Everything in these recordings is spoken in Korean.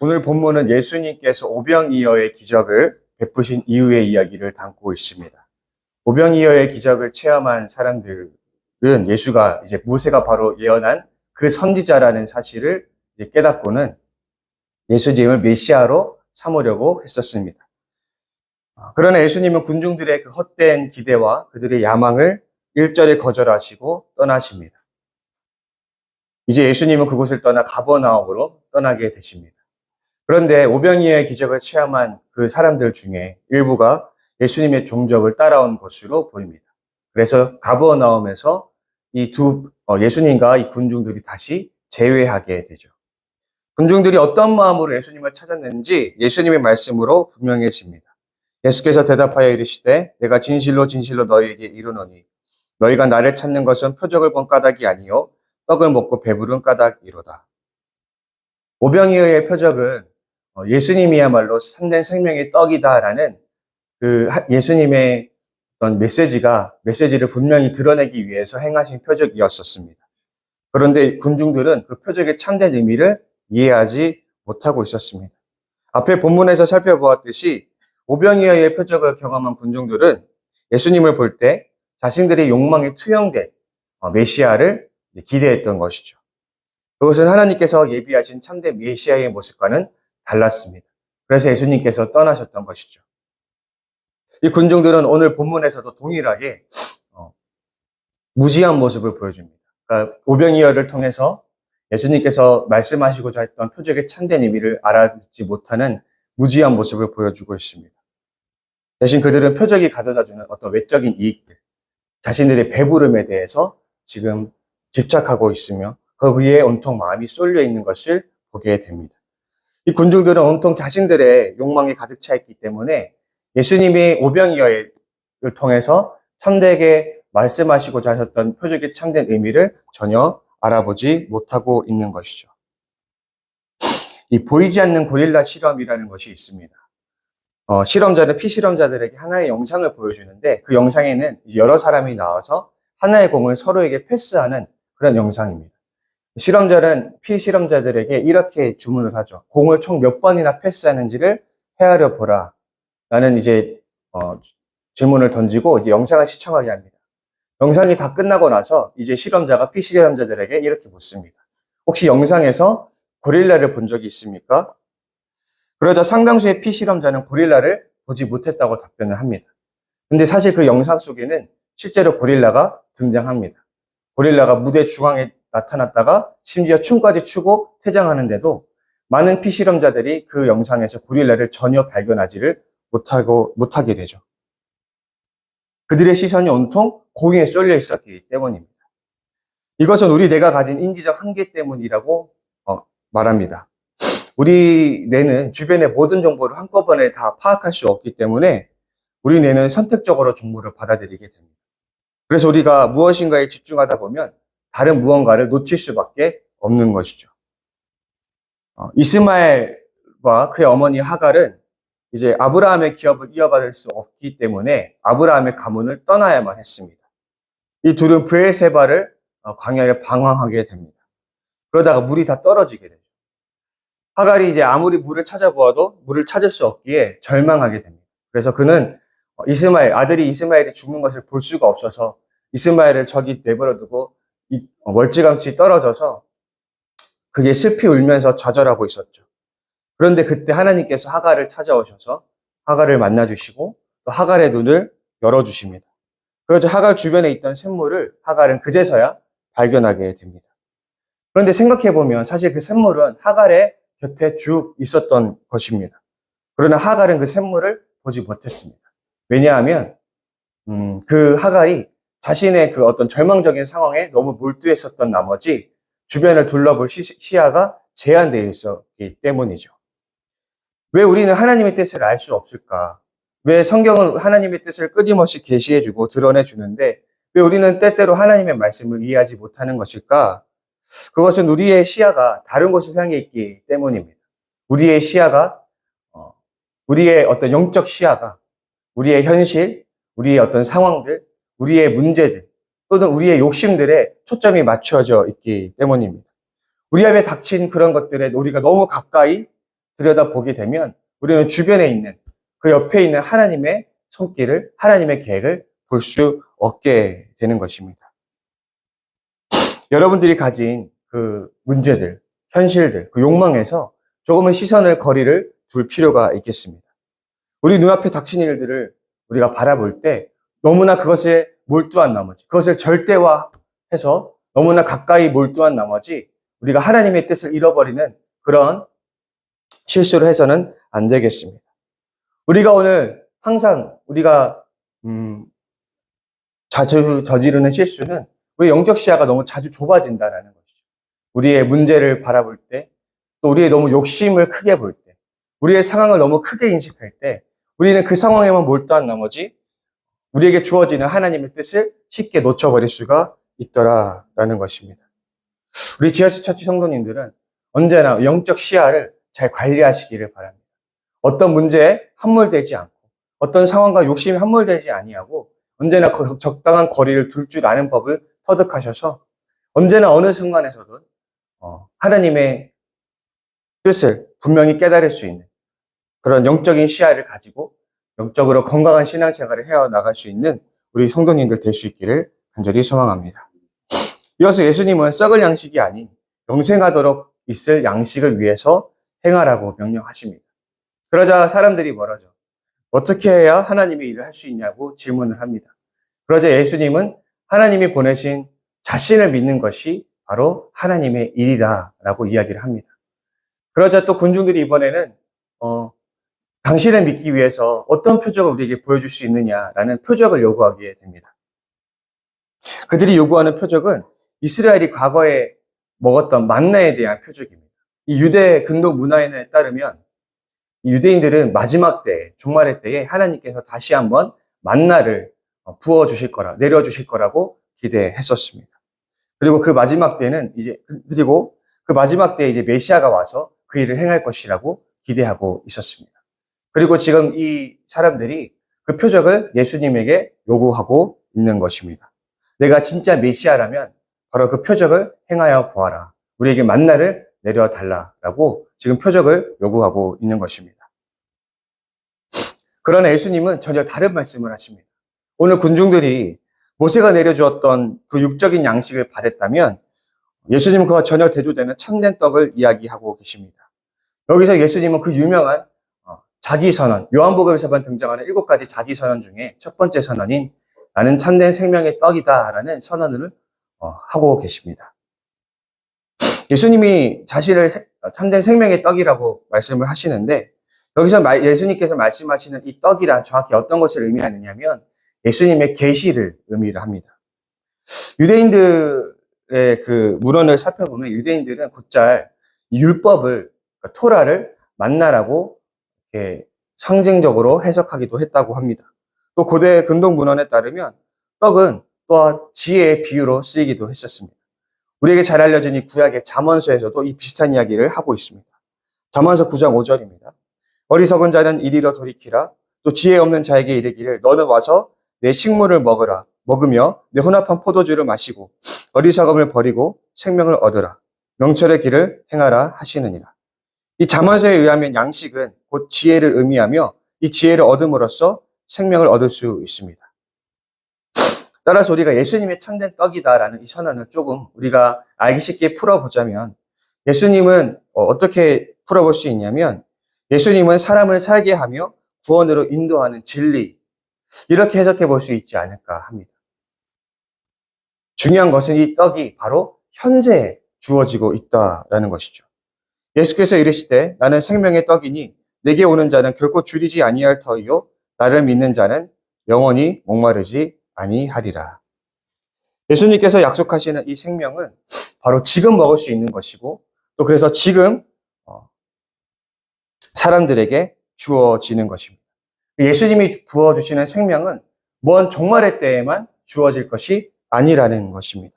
오늘 본문은 예수님께서 오병이어의 기적을 베푸신 이후의 이야기를 담고 있습니다. 오병이어의 기적을 체험한 사람들은 예수가 이제 모세가 바로 예언한 그 선지자라는 사실을 이제 깨닫고는 예수님을 메시아로 삼으려고 했었습니다. 그러나 예수님은 군중들의 그 헛된 기대와 그들의 야망을 일절에 거절하시고 떠나십니다. 이제 예수님은 그곳을 떠나 가버나움으로 떠나게 되십니다. 그런데 오병이어의 기적을 체험한 그 사람들 중에 일부가 예수님의 종적을 따라온 것으로 보입니다. 그래서 가버나움에서 예수님과 이 군중들이 다시 재회하게 되죠. 군중들이 어떤 마음으로 예수님을 찾았는지 예수님의 말씀으로 분명해집니다. 예수께서 대답하여 이르시되 내가 진실로 진실로 너희에게 이르노니 너희가 나를 찾는 것은 표적을 본 까닭이 아니요 떡을 먹고 배부른 까닭이로다. 오병이어의 표적은 예수님이야말로 참된 생명의 떡이다라는 그 예수님의 어떤 메시지를 분명히 드러내기 위해서 행하신 표적이었었습니다. 그런데 군중들은 그 표적의 참된 의미를 이해하지 못하고 있었습니다. 앞에 본문에서 살펴보았듯이 오병이어의 표적을 경험한 군중들은 예수님을 볼 때 자신들의 욕망에 투영된 메시아를 기대했던 것이죠. 그것은 하나님께서 예비하신 참된 메시아의 모습과는 달랐습니다. 그래서 예수님께서 떠나셨던 것이죠. 이 군중들은 오늘 본문에서도 동일하게 무지한 모습을 보여줍니다. 그러니까 오병이어를 통해서 예수님께서 말씀하시고자 했던 표적의 참된 의미를 알아듣지 못하는 무지한 모습을 보여주고 있습니다. 대신 그들은 표적이 가져다주는 어떤 외적인 이익들, 자신들의 배부름에 대해서 지금 집착하고 있으며 거기에 온통 마음이 쏠려 있는 것을 보게 됩니다. 이 군중들은 온통 자신들의 욕망이 가득 차 있기 때문에 예수님이 오병이어를 통해서 참되게 말씀하시고자 하셨던 표적의 참된 의미를 전혀 알아보지 못하고 있는 것이죠. 이 보이지 않는 고릴라 실험이라는 것이 있습니다. 실험자는 피실험자들에게 하나의 영상을 보여주는데 그 영상에는 여러 사람이 나와서 하나의 공을 서로에게 패스하는 그런 영상입니다. 실험자는 피실험자들에게 이렇게 주문을 하죠. 공을 총 몇 번이나 패스하는지를 헤아려 보라. 라는 질문을 던지고 이제 영상을 시청하게 합니다. 영상이 다 끝나고 나서 이제 실험자가 피실험자들에게 이렇게 묻습니다. 혹시 영상에서 고릴라를 본 적이 있습니까? 그러자 상당수의 피실험자는 고릴라를 보지 못했다고 답변을 합니다. 근데 사실 그 영상 속에는 실제로 고릴라가 등장합니다. 고릴라가 무대 중앙에 나타났다가 심지어 춤까지 추고 퇴장하는데도 많은 피실험자들이 그 영상에서 고릴라를 전혀 발견하지를 못하게 되죠. 그들의 시선이 온통 공에 쏠려 있었기 때문입니다. 이것은 우리 뇌가 가진 인지적 한계 때문이라고 말합니다. 우리 뇌는 주변의 모든 정보를 한꺼번에 다 파악할 수 없기 때문에 우리 뇌는 선택적으로 정보를 받아들이게 됩니다. 그래서 우리가 무엇인가에 집중하다 보면 다른 무언가를 놓칠 수밖에 없는 것이죠. 이스마엘과 그의 어머니 하갈은 이제 아브라함의 기업을 이어받을 수 없기 때문에 아브라함의 가문을 떠나야만 했습니다. 이 둘은 브엘세바를 광야를 방황하게 됩니다. 그러다가 물이 다 떨어지게 되죠. 하갈이 이제 아무리 물을 찾아보아도 물을 찾을 수 없기에 절망하게 됩니다. 그래서 그는 아들이 이스마엘이 죽는 것을 볼 수가 없어서 이스마엘을 저기 내버려두고 멀찌감치 떨어져서 그게 슬피 울면서 좌절하고 있었죠. 그런데 그때 하나님께서 하갈을 찾아오셔서 하갈을 만나주시고 또 하갈의 눈을 열어주십니다. 그러자 하갈 주변에 있던 샘물을 하갈은 그제서야 발견하게 됩니다. 그런데 생각해보면 사실 그 샘물은 하갈의 곁에 쭉 있었던 것입니다. 그러나 하갈은 그 샘물을 보지 못했습니다. 왜냐하면 그 하갈이 자신의 그 어떤 절망적인 상황에 너무 몰두했었던 나머지 주변을 둘러볼 시야가 제한되어 있었기 때문이죠. 왜 우리는 하나님의 뜻을 알 수 없을까? 왜 성경은 하나님의 뜻을 끊임없이 계시해주고 드러내주는데 왜 우리는 때때로 하나님의 말씀을 이해하지 못하는 것일까? 그것은 우리의 시야가 다른 곳을 향해 있기 때문입니다. 우리의 시야가, 우리의 어떤 영적 시야가 우리의 현실, 우리의 어떤 상황들, 우리의 문제들, 또는 우리의 욕심들에 초점이 맞춰져 있기 때문입니다. 우리 앞에 닥친 그런 것들에 우리가 너무 가까이 들여다보게 되면 우리는 주변에 있는 그 옆에 있는 하나님의 손길을, 하나님의 계획을 볼 수 없게 되는 것입니다. 여러분들이 가진 그 문제들, 현실들, 그 욕망에서 조금은 거리를 둘 필요가 있겠습니다. 우리 눈앞에 닥친 일들을 우리가 바라볼 때 너무나 그것에 몰두한 나머지, 그것을 절대화해서 너무나 가까이 몰두한 나머지 우리가 하나님의 뜻을 잃어버리는 그런 실수를 해서는 안 되겠습니다. 우리가 오늘 항상 우리가 자주 저지르는 실수는 우리 영적 시야가 너무 자주 좁아진다라는 것이죠. 우리의 문제를 바라볼 때, 또 우리의 너무 욕심을 크게 볼 때, 우리의 상황을 너무 크게 인식할 때, 우리는 그 상황에만 몰두한 나머지 우리에게 주어지는 하나님의 뜻을 쉽게 놓쳐버릴 수가 있더라라는 것입니다. 우리 지하수 처치 성도님들은 언제나 영적 시야를 잘 관리하시기를 바랍니다. 어떤 문제에 함몰되지 않고, 어떤 상황과 욕심에 함몰되지 아니하고, 언제나 적당한 거리를 둘 줄 아는 법을 터득하셔서 언제나 어느 순간에서도 하나님의 뜻을 분명히 깨달을 수 있는 그런 영적인 시야를 가지고 영적으로 건강한 신앙생활을 해나갈 수 있는 우리 성도님들 될 수 있기를 간절히 소망합니다. 이어서 예수님은 썩을 양식이 아닌 영생하도록 있을 양식을 위해서 행하라고 명령하십니다. 그러자 사람들이 뭐라죠? 어떻게 해야 하나님의 일을 할 수 있냐고 질문을 합니다. 그러자 예수님은 하나님이 보내신 자신을 믿는 것이 바로 하나님의 일이다라고 이야기를 합니다. 그러자 또 군중들이 이번에는 당신을 믿기 위해서 어떤 표적을 우리에게 보여줄 수 있느냐라는 표적을 요구하게 됩니다. 그들이 요구하는 표적은 이스라엘이 과거에 먹었던 만나에 대한 표적입니다. 이 유대 근동 문화에 따르면 유대인들은 마지막 때, 종말의 때에 하나님께서 다시 한번 만나를 부어주실 거라, 내려주실 거라고 기대했었습니다. 그리고 그 마지막 때는 그 마지막 때에 이제 메시아가 와서 그 일을 행할 것이라고 기대하고 있었습니다. 그리고 지금 이 사람들이 그 표적을 예수님에게 요구하고 있는 것입니다. 내가 진짜 메시아라면 바로 그 표적을 행하여 보아라. 우리에게 만나를 내려달라라고 지금 표적을 요구하고 있는 것입니다. 그러나 예수님은 전혀 다른 말씀을 하십니다. 오늘 군중들이 모세가 내려주었던 그 육적인 양식을 바랬다면 예수님은 그와 전혀 대조되는 참된 떡을 이야기하고 계십니다. 여기서 예수님은 그 유명한 자기 선언, 요한복음에서만 등장하는 7가지 자기 선언 중에 첫 번째 선언인 나는 참된 생명의 떡이다라는 선언을 하고 계십니다. 예수님이 자신을 참된 생명의 떡이라고 말씀을 하시는데 여기서 예수님께서 말씀하시는 이 떡이란 정확히 어떤 것을 의미하느냐면 예수님의 계시를 의미를 합니다. 유대인들의 그 문헌을 살펴보면 유대인들은 곧잘 율법을, 그러니까 토라를 만나라고 이렇게 상징적으로 해석하기도 했다고 합니다. 또 고대 근동 문헌에 따르면 떡은 또한 지혜의 비유로 쓰이기도 했었습니다. 우리에게 잘 알려진 이 구약의 잠언서에서도 이 비슷한 이야기를 하고 있습니다. 잠언서 9장 5절입니다. 어리석은 자는 이리로 돌이키라. 또 지혜 없는 자에게 이르기를 너는 와서 내 식물을 먹으며 내 혼합한 포도주를 마시고 어리석음을 버리고 생명을 얻으라. 명철의 길을 행하라 하시느니라. 이 잠언서에 의하면 양식은 곧 지혜를 의미하며 이 지혜를 얻음으로써 생명을 얻을 수 있습니다. 따라서 우리가 예수님의 참된 떡이다라는 이 선언을 조금 우리가 알기 쉽게 풀어보자면 예수님은 어떻게 풀어볼 수 있냐면 예수님은 사람을 살게 하며 구원으로 인도하는 진리, 이렇게 해석해 볼 수 있지 않을까 합니다. 중요한 것은 이 떡이 바로 현재에 주어지고 있다라는 것이죠. 예수께서 이르시되 나는 생명의 떡이니 내게 오는 자는 결코 줄이지 아니할 터이요 나를 믿는 자는 영원히 목마르지 아니하리라. 예수님께서 약속하시는 이 생명은 바로 지금 먹을 수 있는 것이고 또 그래서 지금 사람들에게 주어지는 것입니다. 예수님이 부어주시는 생명은 먼 종말의 때에만 주어질 것이 아니라는 것입니다.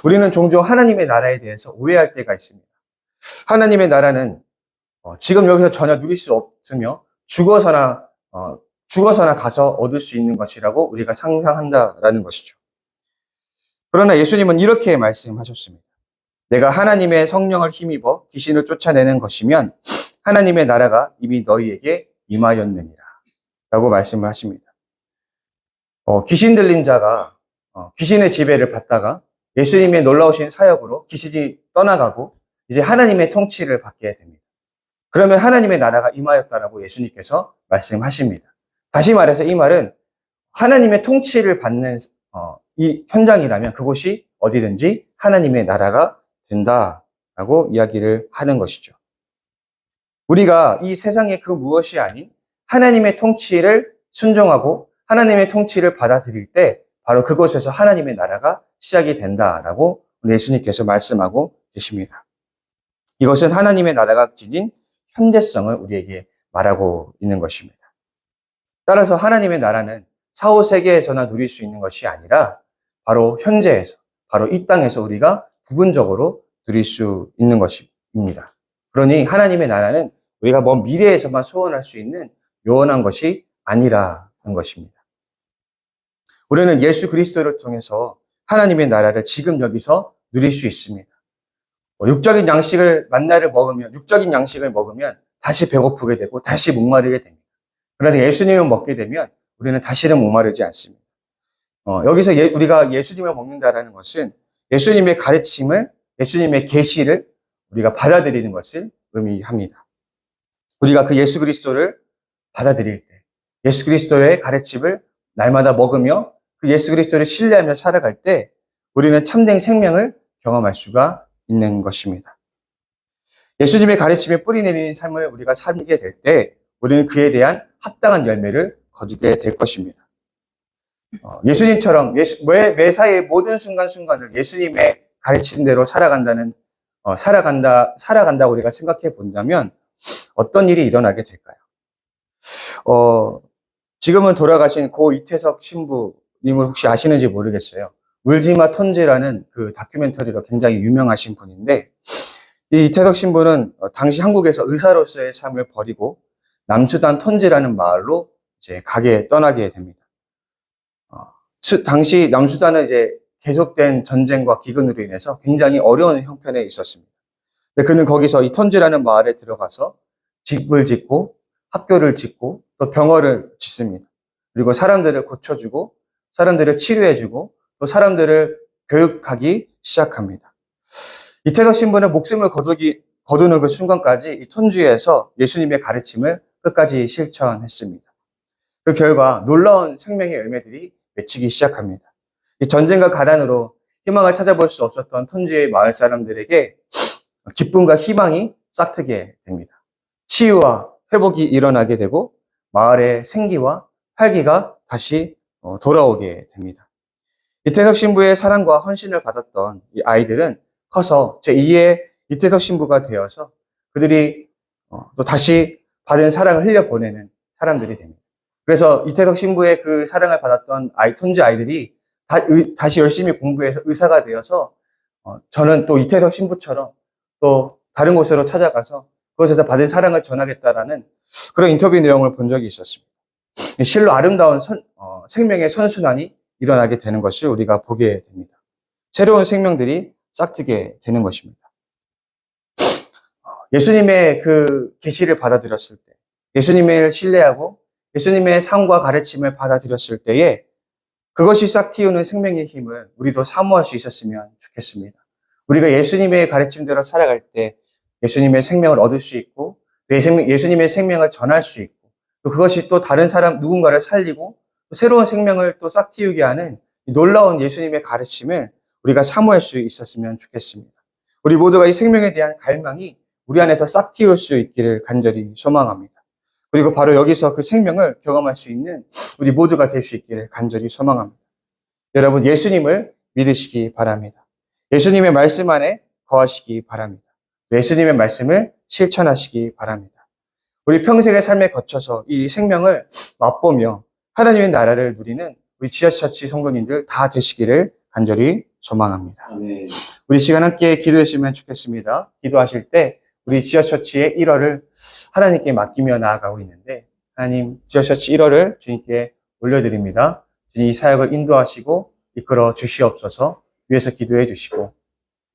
우리는 종종 하나님의 나라에 대해서 오해할 때가 있습니다. 하나님의 나라는 지금 여기서 전혀 누릴 수 없으며 죽어서나 가서 얻을 수 있는 것이라고 우리가 상상한다라는 것이죠. 그러나 예수님은 이렇게 말씀하셨습니다. 내가 하나님의 성령을 힘입어 귀신을 쫓아내는 것이면 하나님의 나라가 이미 너희에게 임하였느니라. 라고 말씀을 하십니다. 귀신 들린 자가 귀신의 지배를 받다가 예수님의 놀라우신 사역으로 귀신이 떠나가고 이제 하나님의 통치를 받게 됩니다. 그러면 하나님의 나라가 임하였다라고 예수님께서 말씀하십니다. 다시 말해서 이 말은 하나님의 통치를 받는 이 현장이라면 그곳이 어디든지 하나님의 나라가 된다라고 이야기를 하는 것이죠. 우리가 이 세상의 그 무엇이 아닌 하나님의 통치를 순종하고 하나님의 통치를 받아들일 때 바로 그곳에서 하나님의 나라가 시작이 된다라고 예수님께서 말씀하고 계십니다. 이것은 하나님의 나라가 지닌 현재성을 우리에게 말하고 있는 것입니다. 따라서 하나님의 나라는 사후 세계에서나 누릴 수 있는 것이 아니라 바로 현재에서, 바로 이 땅에서 우리가 부분적으로 누릴 수 있는 것입니다. 그러니 하나님의 나라는 우리가 먼 미래에서만 소원할 수 있는 요원한 것이 아니라는 것입니다. 우리는 예수 그리스도를 통해서 하나님의 나라를 지금 여기서 누릴 수 있습니다. 육적인 양식을 육적인 양식을 먹으면 다시 배고프게 되고 다시 목마르게 됩니다. 그러나 예수님을 먹게 되면 우리는 다시는 목마르지 않습니다. 여기서 우리가 예수님을 먹는다라는 것은 예수님의 가르침을, 예수님의 계시를 우리가 받아들이는 것을 의미합니다. 우리가 그 예수 그리스도를 받아들일 때, 예수 그리스도의 가르침을 날마다 먹으며 그 예수 그리스도를 신뢰하며 살아갈 때 우리는 참된 생명을 경험할 수가 있는 것입니다. 예수님의 가르침에 뿌리 내리는 삶을 우리가 살게 될 때 우리는 그에 대한 합당한 열매를 거두게 될 것입니다. 예수님처럼 매사의 모든 순간순간을 예수님의 가르침대로 살아간다고 우리가 생각해 본다면 어떤 일이 일어나게 될까요? 지금은 돌아가신 고 이태석 신부님을 혹시 아시는지 모르겠어요. 울지마 톤지라는 그 다큐멘터리로 굉장히 유명하신 분인데, 이 이태석 신부는 당시 한국에서 의사로서의 삶을 버리고 남수단 톤지라는 마을로 이제 떠나게 됩니다. 당시 남수단은 이제 계속된 전쟁과 기근으로 인해서 굉장히 어려운 형편에 있었습니다. 근데 그는 거기서 이 톤지라는 마을에 들어가서 집을 짓고 학교를 짓고 또 병원을 짓습니다. 그리고 사람들을 고쳐주고 사람들을 치료해주고 또 사람들을 교육하기 시작합니다. 이태석 신부는 목숨을 거두는 그 순간까지 이 톤주에서 예수님의 가르침을 끝까지 실천했습니다. 그 결과 놀라운 생명의 열매들이 맺히기 시작합니다. 이 전쟁과 가난으로 희망을 찾아볼 수 없었던 톤주의 마을 사람들에게 기쁨과 희망이 싹트게 됩니다. 치유와 회복이 일어나게 되고 마을의 생기와 활기가 다시 돌아오게 됩니다. 이태석 신부의 사랑과 헌신을 받았던 이 아이들은 커서 제2의 이태석 신부가 되어서 그들이 또 다시 받은 사랑을 흘려보내는 사람들이 됩니다. 그래서 이태석 신부의 그 사랑을 받았던 톤지 아이들이 다시 열심히 공부해서 의사가 되어서 저는 또 이태석 신부처럼 또 다른 곳으로 찾아가서 그곳에서 받은 사랑을 전하겠다라는 그런 인터뷰 내용을 본 적이 있었습니다. 실로 아름다운 생명의 선순환이 일어나게 되는 것을 우리가 보게 됩니다. 새로운 생명들이 싹트게 되는 것입니다. 예수님의 그 계시를 받아들였을 때, 예수님을 신뢰하고 예수님의 삶과 가르침을 받아들였을 때에 그것이 싹 틔우는 생명의 힘을 우리도 사모할 수 있었으면 좋겠습니다. 우리가 예수님의 가르침대로 살아갈 때 예수님의 생명을 얻을 수 있고 예수님의 생명을 전할 수 있고 또 그것이 또 다른 사람 누군가를 살리고 또 새로운 생명을 또 싹 틔우게 하는 놀라운 예수님의 가르침을 우리가 사모할 수 있었으면 좋겠습니다. 우리 모두가 이 생명에 대한 갈망이 우리 안에서 싹 틔울 수 있기를 간절히 소망합니다. 그리고 바로 여기서 그 생명을 경험할 수 있는 우리 모두가 될 수 있기를 간절히 소망합니다. 여러분, 예수님을 믿으시기 바랍니다. 예수님의 말씀 안에 거하시기 바랍니다. 예수님의 말씀을 실천하시기 바랍니다. 우리 평생의 삶에 거쳐서 이 생명을 맛보며 하나님의 나라를 누리는 우리 지하처치 성도님들 다 되시기를 간절히 소망합니다. 아멘. 우리 시간 함께 기도했으면 좋겠습니다. 기도하실 때 우리 지하처치의 1월을 하나님께 맡기며 나아가고 있는데 하나님, 지하처치 1월을 주님께 올려드립니다. 주님 이 사역을 인도하시고 이끌어 주시옵소서. 위에서 기도해 주시고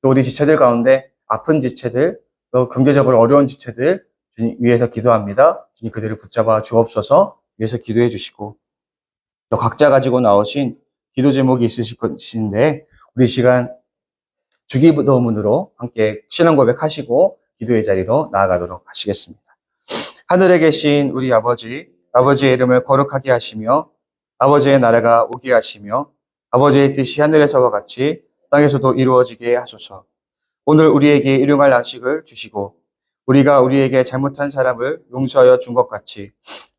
또 우리 지체들 가운데 아픈 지체들, 또 경제적으로 어려운 지체들 주님 위해서 기도합니다. 주님 그들을 붙잡아 주옵소서 위해서 기도해 주시고, 또 각자 가지고 나오신 기도 제목이 있으실 것인데 우리 시간 주기도문으로 함께 신앙 고백하시고 기도의 자리로 나아가도록 하시겠습니다. 하늘에 계신 우리 아버지, 아버지의 이름을 거룩하게 하시며 아버지의 나라가 오게 하시며 아버지의 뜻이 하늘에서와 같이 땅에서도 이루어지게 하소서. 오늘 우리에게 일용할 양식을 주시고 우리가 우리에게 잘못한 사람을 용서하여 준 것 같이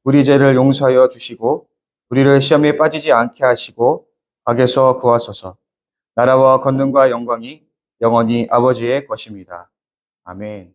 우리 죄를 용서하여 주시고 우리를 시험에 빠지지 않게 하시고 악에서 구하소서. 나라와 권능과 영광이 영원히 아버지의 것입니다. 아멘.